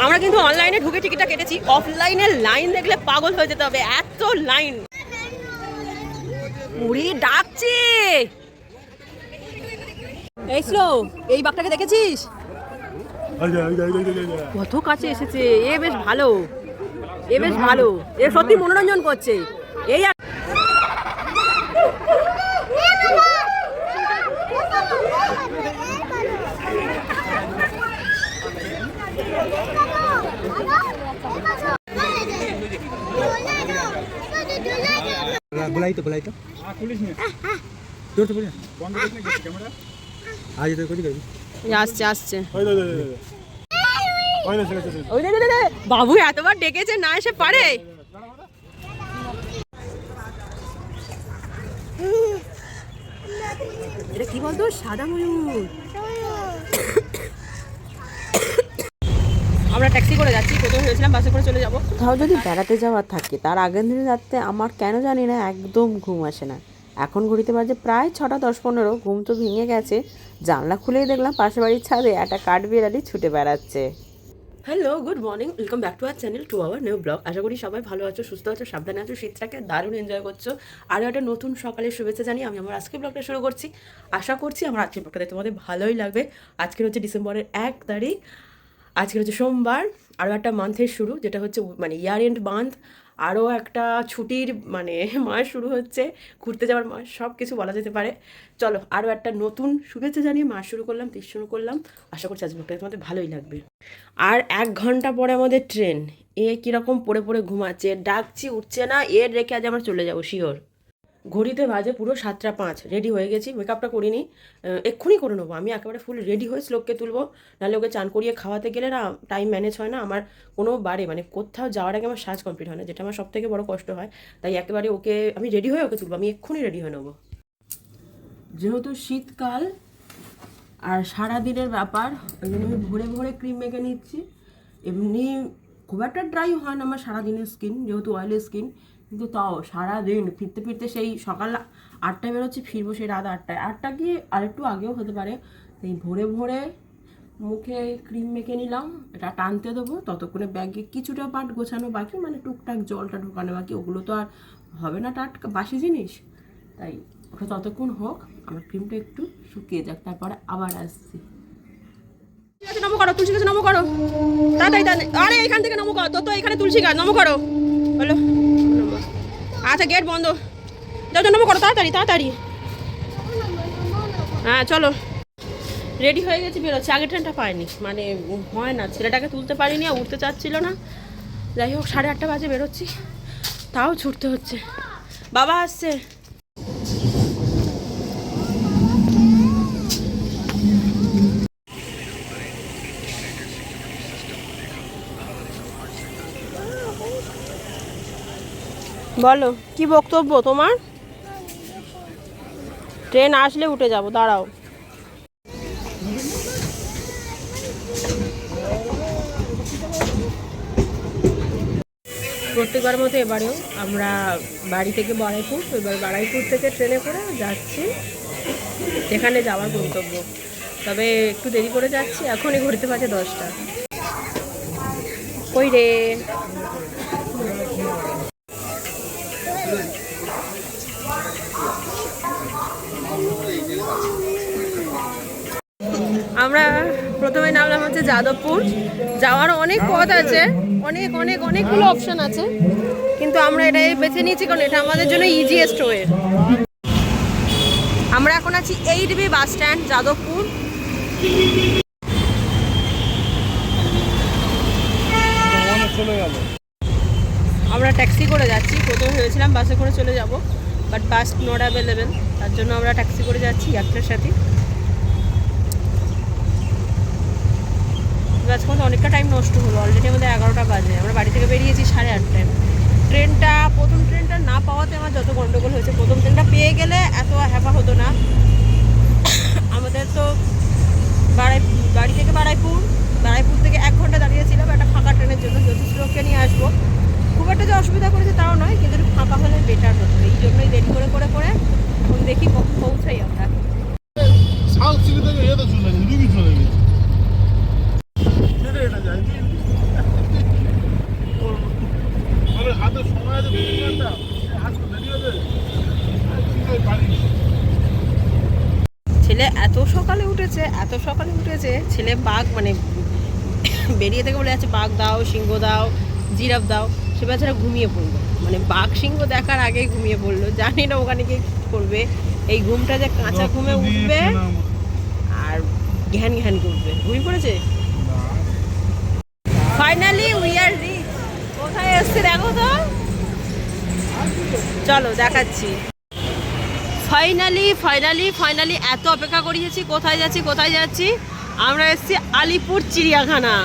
আমরা কিন্তু অনলাইনে ঢুকে টিকিটটা কেটেছি, অফলাইনে লাইন দেখলে পাগল হয়ে যেতে হবে, এত লাইন। উড়ি ডাকছে এই স্লো, এই বাঘটাকে দেখেছিস? কত কাছে এসেছে, এ বেশ ভালো, এ বেশ ভালো, এ সত্যি মনোরঞ্জন করছে। এই बुलाई तो पुलिस ने जोर से बोलिए बंद करने के कैमरा आज तो कोई कर আসছে আসছে। বাবু এতবার ডেকেছে, না এসে পারে? এটা কি বলতো, সাদা ময়ূর। আমরা ট্যাক্সি করে যাচ্ছি, প্রথমে ভেবেছিলাম বাসে করে চলে যাবো। কোথাও যদি বেড়াতে যাওয়ার থাকে তার আগের দিন রাতে আমার কেন জানি না একদম ঘুম আসে না। এখন ঘড়িতে বাজে প্রায় 6টা 10-15, ঘুম তো ভেঙে গেছে। জানলা খুলেই দেখলাম পাশের বাড়ির ছাদে একটা কাঠবিড়ালি ছুটে বেড়াচ্ছে। Hello, good morning, welcome back to our channel, to our new blog. আশা করি সবাই ভালো আছো, সুস্থ আছো, সাবধানে আছো, শীতটাকে দারুণ এনজয় করছো। আরও একটা নতুন সকালের শুভেচ্ছা জানিয়ে আমি আমার আজকের ব্লগটা শুরু করছি। আশা করছি আমার আজকের ব্লগটাতে তোমাদের ভালোই লাগবে। আজকের হচ্ছে ডিসেম্বরের 1 তারিখ, আজকের হচ্ছে সোমবার। আরও একটা মান্থের শুরু, যেটা হচ্ছে মানে ইয়ার এন্ড মান্থ। আরও একটা ছুটির মানে মাস শুরু হচ্ছে, ঘুরতে যাওয়ার মাস, সব কিছু বলা যেতে পারে। চলো আরও একটা নতুন শুভেচ্ছা জানিয়ে মাস শুরু করলাম, তিস শুরু করলাম। আশা করছি আজকে ব্লগটা তোমাদের ভালোই লাগবে। আর 1 ঘন্টা পরে আমাদের ট্রেন। এ কীরকম পড়ে পড়ে ঘুমাচ্ছে, ডাকছি উঠছে না, এর রেখে আজ আমরা চলে যাবো শিওর। ঘড়িতে বাজে পুরো 7টা 5, রেডি হয়ে গেছি, মেকআপটা করিনি, এক্ষুনি করে নেবো। আমি একেবারে ফুল রেডি হয়ে শ্লোককে তুলবো, নাহলে ওকে চান করিয়ে খাওয়াতে গেলে না টাইম ম্যানেজ হয় না আমার কোনো বারে, মানে কোথাও যাওয়ার আগে আমার সাজ কমপ্লিট হয় না, যেটা আমার সবথেকে বড় কষ্ট হয়। তাই একেবারে ওকে আমি রেডি হয়ে ওকে তুলবো, আমি এক্ষুনি রেডি হয়ে নেবো। যেহেতু শীতকাল আর সারাদিনের ব্যাপার, ওই জন্য আমি ভোরে ভোরে ক্রিম মেখে নিচ্ছি। এমনি খুব একটা ড্রাই হয় না আমার সারাদিনের স্কিন, যেহেতু অয়েলি স্কিন, কিন্তু তাও সারাদিন ফিরতে ফিরতে সেই সকাল 8টায় বেরোচ্ছি, ফিরবো সেই রাত 8টায়। 8টা গিয়ে আরেকটু আগেও হতে পারে। এই ভোরে ভোরে মুখে ক্রিম মেখে নিলাম, এটা টানতে দেবো, ততক্ষণে ব্যাগে কিছুটা পার্ট গোছানো বাকি, মানে টুকটাক জলটা ঢোকানো বাকি, ওগুলো তো আর হবে না টাটকা বাসি জিনিস, তাই ওটা ততক্ষণ হোক, আমার ক্রিমটা একটু শুকিয়ে যাক, তারপরে আবার আসছি। ঠিক আছে, নমো করো, তুলসী গাছ নমো করো তাড়াতাড়ি তাড়াতাড়ি। আরে এখান থেকে নমো করো, তো এখানে তুলসী গাছ নমো করো, বলো। আচ্ছা গেট বন্ধ, যাও যাও নমো করো তাড়াতাড়ি তাড়াতাড়ি। হ্যাঁ চলো, রেডি হয়ে গেছি, বেরোচ্ছি। আগের ট্রেনটা পাইনি, মানে হয় না, ছেলেটাকে তুলতে পারিনি, আর উঠতে চাচ্ছিল না। যাই হোক 8:30 বাজে বেরোচ্ছি, তাও ছুটতে হচ্ছে। বাবা আসছে। বলো কি বক্তব্য তোমার? ট্রেন আসলে উঠে যাব, দাঁড়াও। প্রত্যেকবার মতো এবারেও আমরা বাড়ি থেকে বারাইপুর, এবার বারাইপুর থেকে ট্রেনে করে যাচ্ছি যেখানে যাওয়ার গন্তব্য। তবে একটু দেরি করে যাচ্ছি, এখনই ঘুরতে পারছে 10টা। কই রে, আমরা প্রথমে নামলাম হচ্ছে যাদবপুর। যাওয়ার অনেক পথ আছে, অনেকগুলো অপশন আছে, কিন্তু আমরা এটাই বেছে নিয়েছি কারণ এটা আমাদের জন্য ইজিয়েস্ট ওয়ে। আমরা এখন আছি 8B বাস স্ট্যান্ড, যাদবপুর। আমরা ট্যাক্সি করে যাচ্ছি, প্রথমে ভেবেছিলাম বাসে করে চলে যাব, বাট বাস নট অ্যাভেলেবেল, তার জন্য আমরা ট্যাক্সি করে যাচ্ছি যাত্রার সাথে। আজকে অনেকটা টাইম নষ্ট হলো, অলরেডি আমাদের 11টা বাজে, আমরা বাড়ি থেকে বেরিয়েছি 8:30টায়। প্রথম ট্রেনটা না পাওয়াতে আমার যত গন্ডগোল হয়েছে, প্রথম ট্রেনটা পেয়ে গেলে এত হ্যাপা হতো না। আমাদের তো বাড়ি থেকে বারাইপুর থেকে 1 ঘন্টা দাঁড়িয়েছিলাম একটা ফাঁকা ট্রেনের জন্য, জ্যোতিষলোককে নিয়ে আসবো। খুব একটা যে অসুবিধা করেছে তাও নয়, কিন্তু একটু ফাঁকা হলে বেটার হতো, এই জন্যই দেরি করে করে করে এখন দেখি পৌঁছাই আমরা। ছেলে এত সকালে উঠেছে ছেলে বাঘ মানে বেরিয়ে থেকে বলে যাচ্ছে বাঘ দাও, সিংহ দাও, জিরাফ দাও। সে বেচারা ঘুমিয়ে পড়লো, মানে বাঘ সিংহ দেখার আগেই ঘুমিয়ে পড়লো। জানি না ওখানে গিয়ে কী করবে, এই ঘুমটা যে কাঁচা ঘুমে উঠবে আর ঘ্যান ঘ্যান করবে। ঘুমিয়ে পড়েছে। Finally we are reach. কোথায় এসছে দেখো তো, চলো দেখাচ্ছি। ফাইনালি এত অপেক্ষা করিয়েছি। কোথায় যাচ্ছি? আমরা এসেছি আলিপুর চিড়িয়াখানা।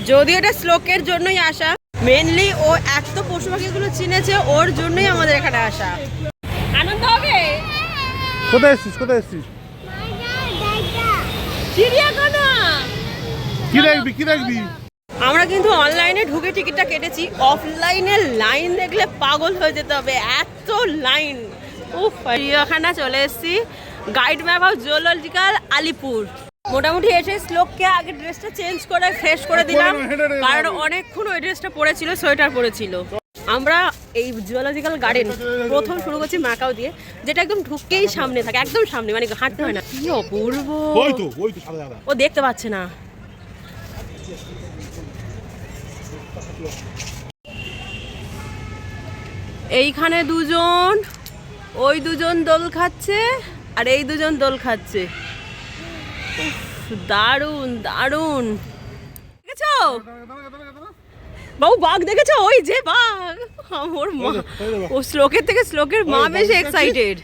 যদিও এটা শ্লোকের জন্যই আসা, মেনলি ও এত পশু পাখিগুলো চিনেছে, ওর জন্যই আমাদের এখানে আসা। আনন্দ হবে। কোথায় এসেছিস? চিড়িয়াখানা। কি দেখবি? আমরা কিন্তু অনলাইনে ঢুকে টিকিটটা কেটেছি, অফলাইনে লাইন দেখলে পাগল হয়ে যেতে হবে, এত লাইন। চিড়িয়াখানা চলে এসেছি। Guide map of zoological Alipore. মোটামুটি এসে শ্লোককে আগে ড্রেসটা চেঞ্জ করে ফ্রেশ করে দিলাম, কারণ অনেকক্ষণ ওই ড্রেসটা পরেছিল, সোয়েটার পরেছিল। আমরা এই জুলজিক্যাল গার্ডেন প্রথম শুরু করছি ম্যাকাও দিয়ে, যেটা একদম ঢুকতেই সামনে থাকে, একদম সামনে, মানে হাঁটতে হয় না। কি অপূর্ব। ও দেখতে পাচ্ছে না। এইখানে দুজন, ওই দুজন দোল খাচ্ছে আর এই দুজন দোল খাচ্ছে। দারুণ। দেখেছো বাবু বাঘ? দেখেছো? ওই যে বাঘ। ওর মা, ও শ্লোকের মা বেশি এক্সাইটেড।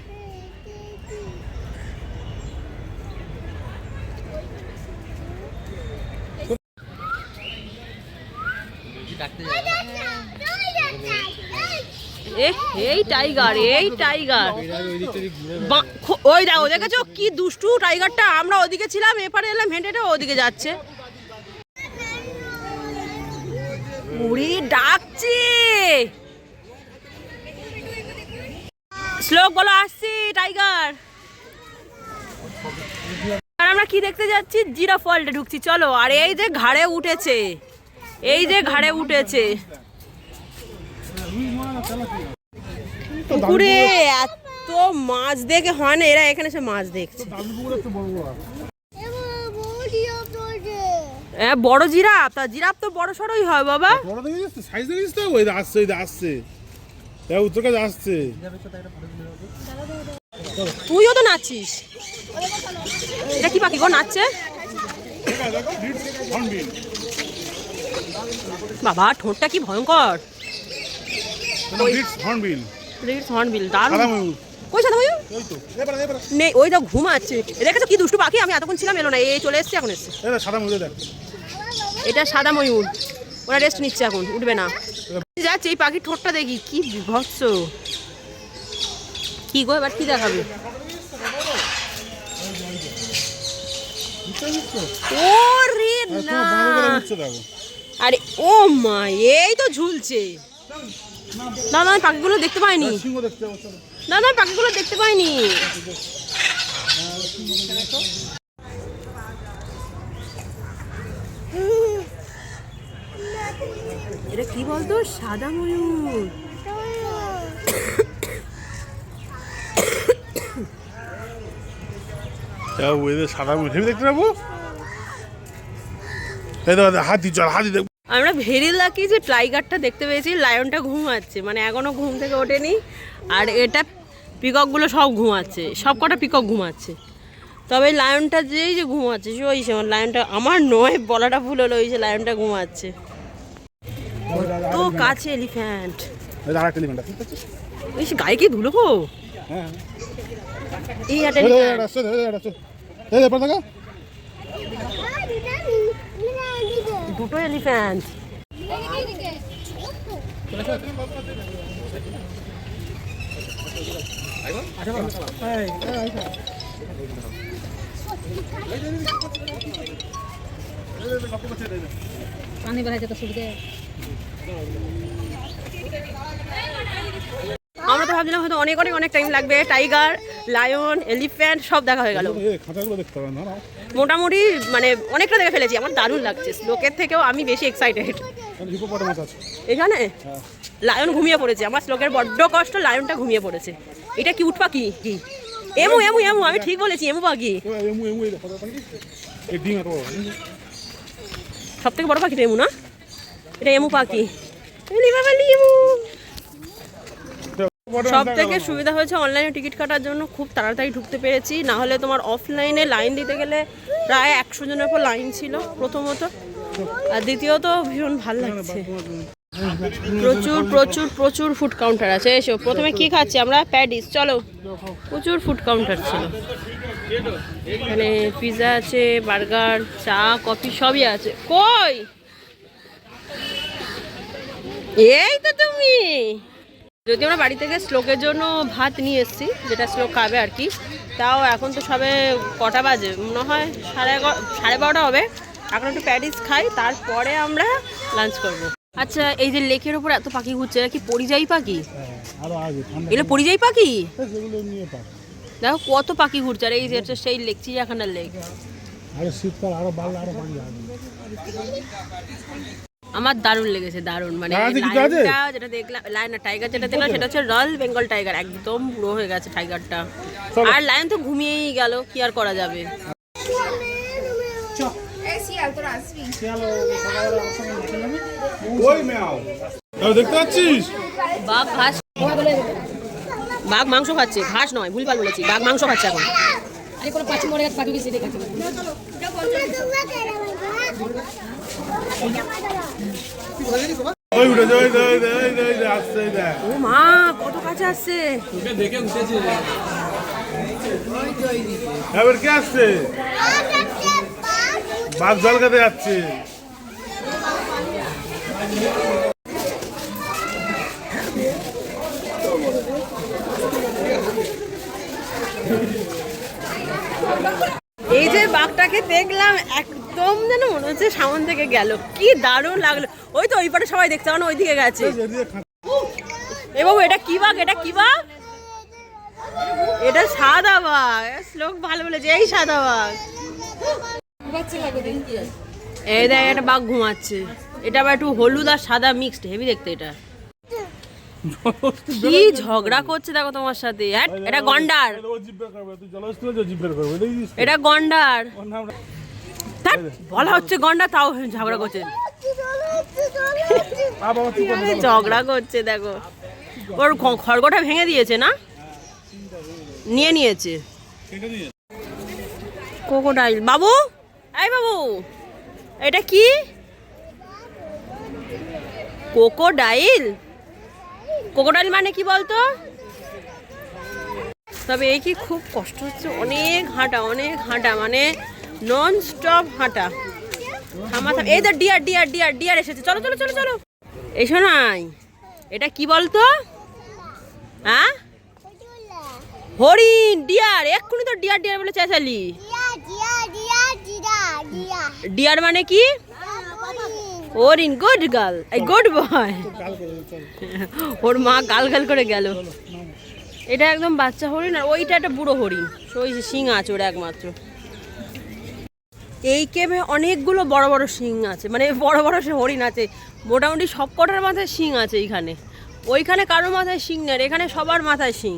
এই টাইগার ওই দেখো, দেখেছো কি দুষ্টু টাইগারটা। আমরা ওদিকে ছিলাম, এপারে এলাম, হেঁটে ওদিকে যাচ্ছে। উড়ি ডাকছে। শ্লোক বলো আসছি টাইগার। আর আমরা কি দেখতে যাচ্ছি? জিরাফ ওয়ার্ল্ডে ঢুকছি, চলো। আর এই যে ঘাড়ে উঠেছে, পুকুরে এত মাছ দেখে হয় না, এরা এখানে সে মাছ দেখছে। বড় জিরাফ, তা জিরাফ তো বড় সড়ই হয় বাবা। তুইও তো নাচছিস। এটা কি পাখি গো নাচছে? বাবা ঠোঁটটা কি ভয়ঙ্কর। নেই, ওই তো ঘুমাচ্ছে। দেখেছো কি দুষ্টু পাখি? আমি এতক্ষণ ছিলাম, এলো না, এই চলে এসছে, এখন এসছে। এটা সাদা ময়ূর, ওরা রেস্ট নিচ্ছে, এখন উঠবে না। যাচ্ছে, এই পাখির ঠোঁটটা দেখি কি বিভৎস। কি গো এবার কি দেখাবে? ওরে না, আরে ও মা, এই তো ঝুলছে। দাদা আমি পাখিগুলো দেখতে পাইনি, এটা কি বলতো? সাদা ময়ূর। সাদা ময়ূর দেখতে পাবো। আমরা ভেরি লাকি যে টাইগারটা দেখতে পেয়েছি। লায়নটা ঘুমাচ্ছে, মানে এখনো ঘুম থেকে ওঠেনি। আর এটা পিককগুলো সব ঘুমাচ্ছে, সব কটা পিকক ঘুমাচ্ছে। তবে লায়নটা যেই যে ঘুমাচ্ছে, ওই সে লায়নটা আমার নয়, বলাটা ভুল হলো, ওই যে লায়নটা ঘুমাচ্ছে। তো কাছে এলিফ্যান্ট, ওই গায়ে কি ধুলো গো। এই দুটো এলিফ্যান্ট। পানি বাড়াইতে তো সুবিধা। আমরা তো ভাবছিলাম হয়তো অনেক টাইম লাগবে। টাইগার, লায়ন, এলিফ্যান্ট সব দেখা হয়ে গেল। মোটামুটি মানে অনেকটা দেখে ফেলেছি, আমার দারুণ লাগছে। শ্লোকের থেকেও আমি বেশি এক্সাইটেড। এখানে লায়ন ঘুমিয়ে পড়েছে, আমার শ্লোকের বড্ড কষ্ট, লায়নটা ঘুমিয়ে পড়েছে। এটা কি উট পাখি? কি এমু এমু এমু, আমি ঠিক বলেছি, এমু পাখি। সব থেকে বড় পাখিটা এমু না? এটা এমু পাখি। সব থেকে সুবিধা হয়েছে অনলাইনে টিকিট কাটার জন্য, খুব তাড়াতাড়ি ঢুকতে পেরেছি। না হলে তোমার অফলাইনে লাইন দিতে গেলে প্রায় 100 জনের উপর লাইন ছিল প্রথমত, আর দ্বিতীয়ত ভীষণ ভালো লাগছে। প্রচুর প্রচুর প্রচুর ফুড কাউন্টার আছে। এসো, প্রথমে কি খাচ্ছি আমরা? প্যাডিস। চলো, প্রচুর ফুড কাউন্টার ছিল এখানে। পিৎজা আছে, বার্গার, চা, কফি সবই আছে। কই এই তো তুমি। যদি আমরা বাড়ি থেকে শ্লোকের জন্য ভাত নিয়ে এসেছি, যেটা শ্লোক খাবে আর কি, তাও এখন তো সবে কটা বাজে, মনে হয় 11:30 হবে। এখন একটু প্যাডিস খাই, তারপরে আমরা লাঞ্চ করব। আচ্ছা, এই যে লেকের উপর এত পাখি ঘুরছে, এরা কি পরিযায়ী পাখি? এগুলো পরিযায়ী পাখি? দেখো কত পাখি ঘুরছে। আর এই যে সেই লেক, চিড়িয়াখানার লেক। আমার দারুণ লেগেছে, দারুণ। মানে লায়নটা যেটা দেখলাম, লায়ন না টাইগার যেটা দেখলাম, সেটা হচ্ছে রয়্যাল বেঙ্গল টাইগার, একদম বুড়ো হয়ে গেছে টাইগারটা। আর লায়ন তো ঘুমিয়েই গেল, কি আর করা যাবে। দেখতে পাচ্ছিস বাঘ ঘাস, বাঘ মাংস খাচ্ছে, ঘাস নয়, ভুলভাল বলেছি, বাঘ মাংস খাচ্ছে এখন। ও মা, কত কাছে আসছে। এবার কে আসছে? বাঘ জল খেতে যাচ্ছে। এই যে বাঘটাকে দেখলাম, একদম যেন মনে হচ্ছে সামনে থেকে গেল, কি দারুণ লাগলো। ওই তো ওই পারে সবাই দেখতে পানো, ওই দিকে গেছে। এ বাবু, এটা কি বাঘ? এটা কি বাঘ? এটা সাদা বাঘ। শ্লোক ভালো বলেছে, এই সাদা বাঘ। এই দেখ, একটা বাঘ ঘুমাচ্ছে। এটা আবার একটু হলুদ আর সাদা মিক্সড, হেভি দেখতে। এটা কি ঝগড়া করছে দেখো তোমার সাথে। এটা গন্ডার, এটা গন্ডার। বলা হচ্ছে গন্ডার, তাও ঝগড়া করছে। ঝগড়া করছে দেখো। ওর খড়গটা ভেঙে দিয়েছে না, নিয়ে নিয়েছে। ক্রোকোডাইল। বাবু, এই বাবু, এটা কি? ক্রোকোডাইল? ক্রোকোডাইল মানে কি বলতো? তবে এই কি খুব কষ্ট হচ্ছে, অনেক হাঁটা, অনেক হাঁটা, মানে নন স্টপ হাঁটা। এই তো ডিয়ার ডিয়ার ডিয়ার ডিয়ার এসেছে। চলো চলো চলো চলো। এসো নাই। এটা কি বলতো? হ্যাঁ, হরিণ, ডিয়ার। এক্ষুনি তো ডিয়ার ডিয়ার বলে চেঁচালি। ডিয়ার মানে কি? হরিণ। Good girl, good boy. ওর মা গাল গাল করে গেল। এটা একদম বাচ্চা হরিণ, আর ওইটা একটা বুড়ো হরিণ, ওই শিং আছে ওর একমাত্র। এই কেভে অনেকগুলো বড় বড় শিং আছে, মানে বড় বড় হরিণ আছে। মোটামুটি সব কটার মাথায় শিং আছে এইখানে। ওইখানে কারোর মাথায় শিং নেই, এখানে সবার মাথায় শিং।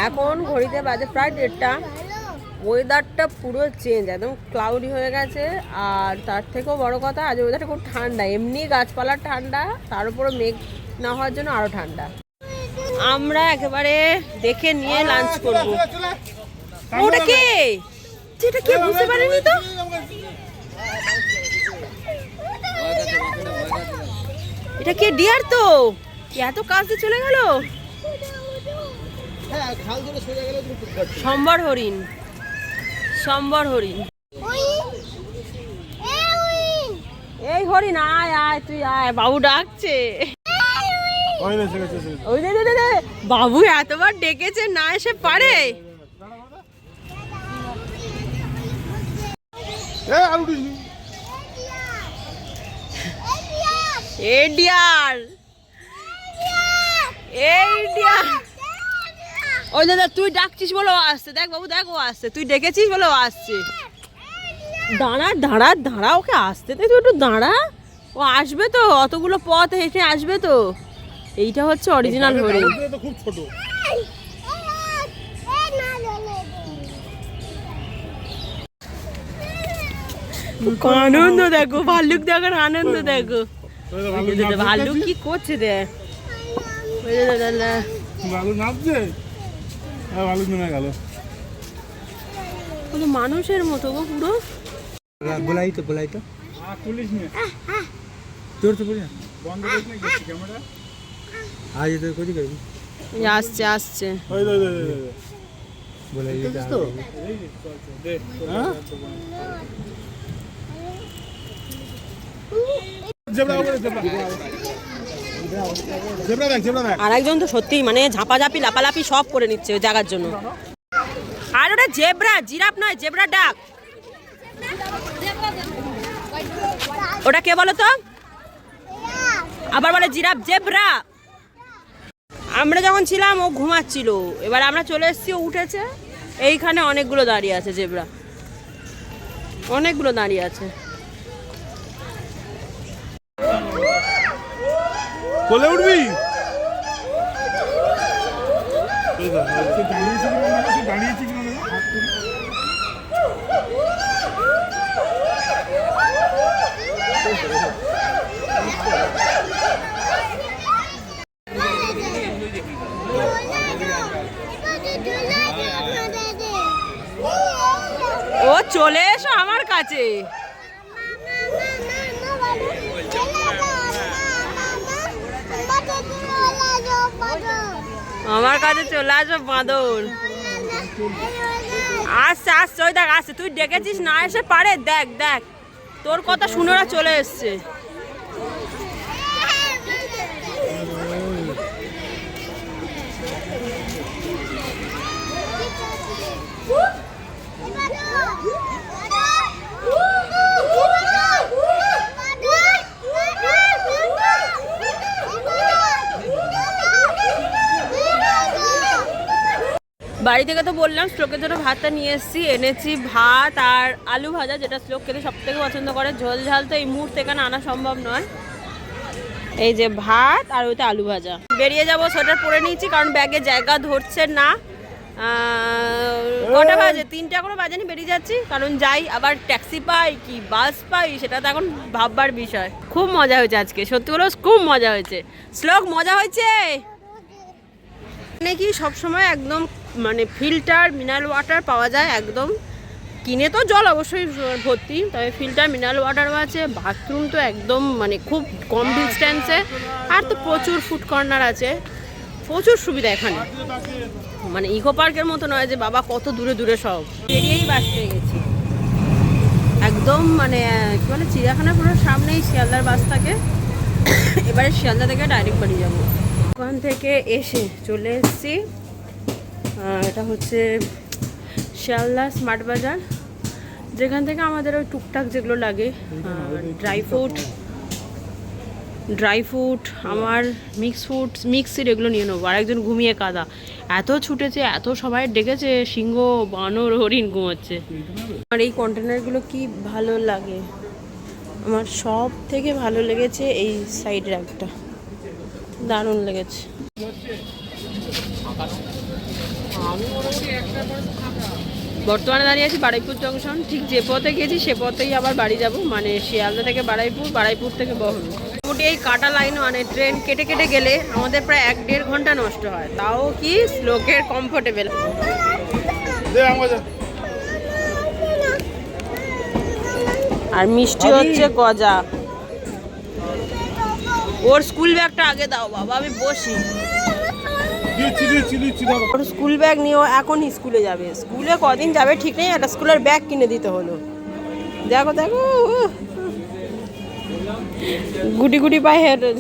এখন ঘড়িতে বাজে প্রায় 1:30টা। ওয়েদারটা পুরো চেঞ্জ, একদম ক্লাউডি হয়ে গেছে। আর তার থেকেও বড় কথা, আজ ওয়েদারটা খুব ঠান্ডা। এমনি গাছপালার ঠান্ডা, তার উপরে মেঘ না হওয়ার জন্য আরো ঠান্ডা। আমরা একেবারে দেখে নিয়ে লাঞ্চ করব। ওটা কে? এটা কে বুঝতে পারিনি তো। এটা কে? ডিয়ার তো। এত কাছে চলে গেল। সম্বর হরিণ, সম্বর হরিণ। এই হরিণ, আয় আয়, তুই আয়, বাবু ডাকছে। ওই দে দে দে, বাবু এতবার ডেকেছে, না এসে পারে। এই ডিয়ার, এই ডিয়ার। ওই দাদা তুই ডাকছিস বলে ও আসছে, দেখ বাবু দেখ ও আসছে, তুই ডেকেছিস বলে ও আসছে। দাঁড়া দাঁড়া দাঁড়া, ওকে আসতে দে, তুই একটু দাঁড়া, ও আসবে তো, অতগুলো পথ হেঁটে আসবে তো। এইটা হচ্ছে অরিজিনাল হরিণ। খুব ছোট। আনন্দ দেখো, ভাল্লুক দেখার আনন্দ দেখো। ভাল্লুক কি করছে দেখ, ভালুক নামছে, ভালুক নেমে গেল। মানুষের মতো গো পুরো। बोलाई तो पुलिस ने जोर से बोलिए बंद करने की कैमरा आज तो कुछ कर আসছে আসছে। बोलाई तो दे हां জেব্রা ওরে জেব্রা দেখ আর একজন তো সত্যি মানে ঝাপাঝাপি লাপালাপি সব করে নিচ্ছে ওই জায়গার জন্য। আর ওটা জেব্রা, জিরাফ নয়, জেব্রা ডাক। ওটা কে বলো তো, আবার বলে জিরাফ, জেব্রা। আমরা যখন ছিলাম ও ঘুমাচ্ছিল, এবার আমরা চলে এসেছি, ও উঠেছে। এইখানে অনেকগুলো দাঁড়িয়ে আছে জেব্রা, অনেকগুলো দাঁড়িয়ে আছে। কোলে উঠবি দাঁড়িয়েছি কিনা ও চলে এসো আমার কাছে। আমার কাছে চলে আসো বাঁদর। আসছে আসছে, ওই দেখ আসছে, তুই ডেকেছিস না এসে পারে, দেখ দেখ তোর কথা শুনে ওরা চলে এসছে। বাড়ি থেকে তো বললাম শ্লোকের জন্য ভাতটা নিয়ে এসেছি, এনেছি ভাত আর আলু ভাজা, যেটা শ্লোক খেতে সব থেকে পছন্দ করে। ঝোল ঝাল তো এই মুহূর্তে এখানে আনা সম্ভব নয়। এই যে ভাত আর ওইটা আলু ভাজা। বেরিয়ে যাবো, সোয়েটার পরে নিয়েছি কারণ ব্যাগে জায়গা ধরছে না। কটা বাজে, 3টা এখনো বাজেনি, বেরিয়ে যাচ্ছি। কারণ যাই আবার ট্যাক্সি পাই কি বাস পাই সেটা তো এখন ভাববার বিষয়। খুব মজা হয়েছে আজকে, সত্যি বলো খুব মজা হয়েছে। শ্লোক মজা হয়েছে নাকি? সবসময় একদম মানে ফিল্টার মিনারেল ওয়াটার পাওয়া যায়, একদম কিনে তো জল অবশ্যই ভর্তি, তবে ফিল্টার মিনারেল ওয়াটারও আছে। বাথরুম তো একদম মানে খুব কম ডিস্ট্যান্সে, আর তো প্রচুর ফুড কর্নার আছে, প্রচুর সুবিধা এখানে। মানে ইকো পার্কের মতো নয় যে বাবা কত দূরে দূরে সব। বেরিয়েই বাস পেয়ে গেছি একদম, মানে কি বলে চিড়িয়াখানার পুরো সামনেই শিয়ালদার বাস থাকে। এবারে শিয়ালদা থেকে ডাইরেক্ট বাড়ি যাবো। ওখান থেকে এসে চলে এসেছি, এটা হচ্ছে শিয়ালদা স্মার্ট বাজার, যেখান থেকে আমাদের ওই টুকটাক যেগুলো লাগে, ড্রাই ফ্রুট আমার মিক্সড এগুলো নিয়ে নেবো। আর একজন ঘুমিয়ে কাদা, এত ছুটেছে, এত সবাই ডেকেছে, সিংহ বানর হরিণ ঘুমোচ্ছে। আর এই কন্টেনারগুলো কি ভালো লাগে, আমার সব থেকে ভালো লেগেছে এই সাইডের একটা, দারুণ লেগেছে। বর্তমানে দাঁড়িয়ে আছি বারুইপুর জংশন, ঠিক যে পথে গেছি সে পথেই আবার বাড়ি যাব, মানে শিয়ালদা থেকে বারুইপুর থেকে বহরু। মোটামুটি এই কাটা লাইন মানে ট্রেন কেটে কেটে গেলে আমাদের প্রায় 1-1.5 ঘন্টা নষ্ট হয়, তাও কি শ্লোকের কমফোর্টেবল। আর মিষ্টি হচ্ছে গজা। ওর স্কুল ব্যাগটা আগে দাও বাবা, আমি বসি। ওর স্কুল ব্যাগ নিয়েও এখন স্কুলে যাবে, স্কুলে কদিন যাবে ঠিক নেই, একটা স্কুলের ব্যাগ কিনে দিতে হলো। দেখো দেখো গুটি গুটি পায়ে হেঁটে,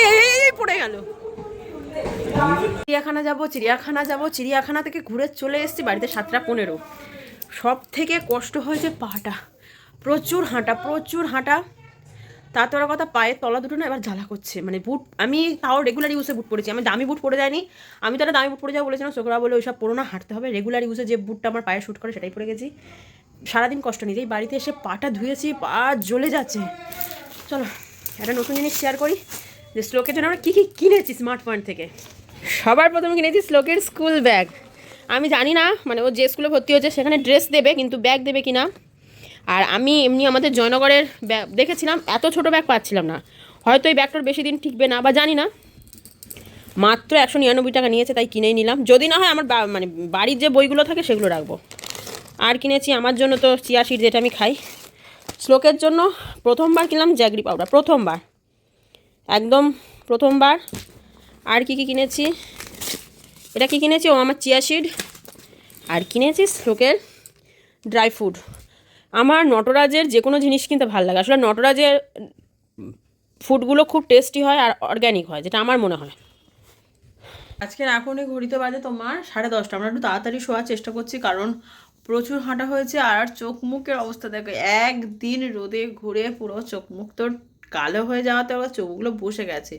এই পড়ে গেল। চিড়িয়াখানা থেকে ঘুরে চলে এসেছি বাড়িতে 7টা 15। সব থেকে কষ্ট হয়েছে পাটা, প্রচুর হাঁটা। তার কথা পায়ের তলা দুটো না এবার জ্বালা করছে, মানে বুট আমি তাও রেগুলার ইউজে বুট পরেছি, আমি দামি বুট পরে যাইনি। আমি তো একটা দামি বুট পরে যাবো বলেছিলাম, সোকরা বলে ওইসব পরো না, হাঁটতে হবে, রেগুলার ইউজে যে বুটটা আমার পায়ে শ্যুট করে সেটাই পরে গেছি। সারাদিন কষ্ট নিজেই, বাড়িতে এসে পাটা ধুয়েছি, পা জ্বলে যাচ্ছে। চলো একটা নতুন জিনিস শেয়ার করি, যে শ্লোকের জন্য আমরা কী কী কিনেছি স্মার্ট পয়েন্ট থেকে। সবার প্রথমে কিনেছি শ্লোকের স্কুল ব্যাগ। আমি জানি না মানে ও যে স্কুলে ভর্তি হচ্ছে সেখানে ড্রেস দেবে, কিন্তু ব্যাগ দেবে কি না। আর আমি এমনি আমাদের জয়নগরের ব্যাগ দেখেছিলাম, এত ছোটো ব্যাগ পাচ্ছিলাম না, হয়তো এই ব্যাগটার বেশি দিন টিকবে না বা জানি না। মাত্র 199 টাকা নিয়েছে, তাই কিনেই নিলাম। যদি না হয় আমার মানে বাড়ির যে বইগুলো থাকে সেগুলো রাখবো। আর কিনেছি আমার জন্য তো চিয়া সিড, যেটা আমি খাই। শ্লোকের জন্য প্রথমবার কিনলাম জ্যাগরি পাউডার, প্রথমবার, একদম প্রথমবার। আর কি কি কিনেছি, এটা কি কিনেছি, ও আমার চিয়া সিড। আর কিনেছি শ্লোকের ড্রাই ফ্রুট। আমার নটরাজের যে কোনো জিনিস কিনতে ভালো লাগে, আসলে নটরাজের ফুডগুলো খুব টেস্টি হয় আর অর্গ্যানিক হয়, যেটা আমার মনে হয়। আজকের এখনই ঘড়িতে বাজে তোমার 10:30। আমরা একটু তাড়াতাড়ি শোয়ার চেষ্টা করছি, কারণ প্রচুর হাঁটা হয়েছে। আর চোখ মুখের অবস্থা দেখো, একদিন রোদে ঘুরে পুরো চোখ মুখ তো কালো হয়ে যাওয়াতে আবার চোখগুলো বসে গেছে।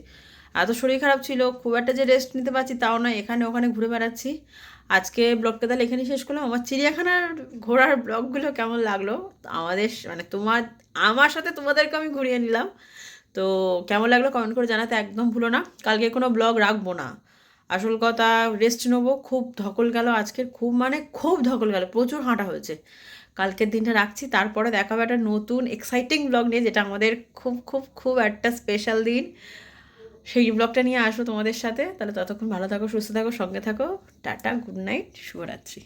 এত শরীর খারাপ ছিল, খুব একটা যে রেস্ট নিতে পারছি তাও নয়, এখানে ওখানে ঘুরে বেড়াচ্ছি। আজকে ব্লগটা তাহলে এখানেই শেষ করলাম। আমার চিড়িয়াখানার ঘোরার ব্লগগুলো কেমন লাগলো আমাদের, মানে আমার সাথে তোমাদেরকে আমি ঘুরিয়ে নিলাম, তো কেমন লাগলো কমেন্ট করে জানাতে একদম ভুলো না। কালকে কোনো ব্লগ রাখবো না, আসল কথা রেস্ট নেবো। খুব ধকল গেল আজকের, খুব মানে খুব ধকল গেল, প্রচুর হাঁটা হয়েছে। কালকের দিনটা রাখছি, তারপরে দেখাবো একটা নতুন এক্সাইটিং ব্লগ নিয়ে, যেটা আমাদের খুব খুব খুব একটা স্পেশাল দিন, সেই ব্লগটা নিয়ে আসবো তোমাদের সাথে। তাহলে ততক্ষণ ভালো থাকো, সুস্থ থাকো, সঙ্গে থাকো। টাটা, গুড নাইট, শুভরাত্রি।